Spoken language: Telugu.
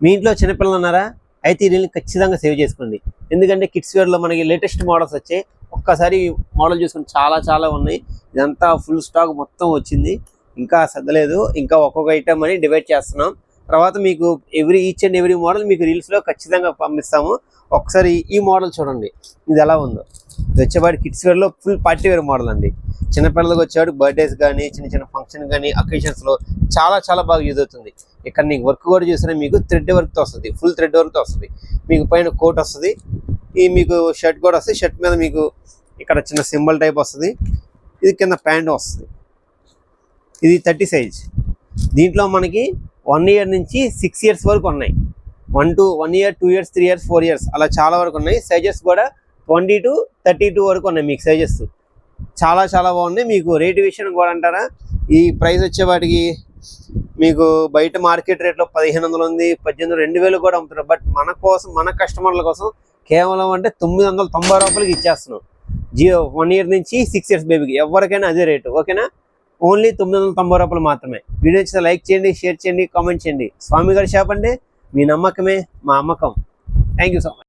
మీ ఇంట్లో చిన్నపిల్లలు ఉన్నారా? అయితే ఈ రీల్ని ఖచ్చితంగా సేవ్ చేసుకోండి. ఎందుకంటే కిడ్స్ వేర్లో మనకి లేటెస్ట్ మోడల్స్ వచ్చాయి. ఒక్కసారి మోడల్ చూసుకుని చాలా ఉన్నాయి. ఇదంతా ఫుల్ స్టాక్ మొత్తం వచ్చింది. ఇంకా సర్దలేదు. ఇంకా ఒక్కొక్క ఐటమ్ అని డివైడ్ చేస్తున్నాం. తర్వాత మీకు ఈచ్ అండ్ ఎవ్రీ మోడల్ మీకు రీల్స్లో ఖచ్చితంగా పంపిస్తాము. ఒకసారి ఈ మోడల్ చూడండి, ఇది ఎలా ఉందో. ఇది వచ్చేవాడి కిడ్స్ వేర్లో ఫుల్ పార్టీ వేర్ మోడల్ అండి. చిన్నపిల్లలకు వచ్చేవాడు బర్త్డేస్ కానీ చిన్న ఫంక్షన్ కానీ అకేషన్స్లో చాలా బాగా యూజ్ అవుతుంది. ఇక్కడ నీకు వర్క్ కూడా చూసినా మీకు థ్రెడ్ వర్క్తో వస్తుంది, ఫుల్ థ్రెడ్ వర్క్తో వస్తుంది. మీకు పైన కోట్ వస్తుంది, ఈ మీకు షర్ట్ కూడా వస్తుంది. షర్ట్ మీద మీకు ఇక్కడ చిన్న సింబల్ టైప్ వస్తుంది. ఇది కింద ప్యాంట్ వస్తుంది. ఇది 30 సైజ్. దీంట్లో మనకి 1 ఇయర్ నుంచి 6 ఇయర్స్ వరకు ఉన్నాయి. 1 ఇయర్ 2 ఇయర్స్ 3 ఇయర్స్ 4 ఇయర్స్ అలా చాలా వరకు ఉన్నాయి. సైజెస్ కూడా 20 to 32 వరకు ఉన్నాయి మీకు సైజెస్. చాలా బాగున్నాయి. మీకు రేటు విషయం కూడా అంటారా, ఈ ప్రైస్ వచ్చేవాటికి మీకు బయట మార్కెట్ రేట్లో 1500 ఉంది, 1800, 2000 కూడా అమ్ముతున్నారు. బట్ మన కోసం, మన కస్టమర్ల కోసం కేవలం అంటే 990 రూపాయలకి ఇచ్చేస్తున్నాం. 1 ఇయర్ నుంచి 6 ఇయర్స్ బేబీకి ఎవరికైనా అదే రేటు. ఓకేనా? ఓన్లీ 990 రూపాయలు మాత్రమే. వీడియో నచ్చితే లైక్ చేయండి, షేర్ చేయండి, కామెంట్ చేయండి. స్వామి గారి షాప్ అంటే మీ నమ్మకమే మా అమ్మకం. Thank you so much.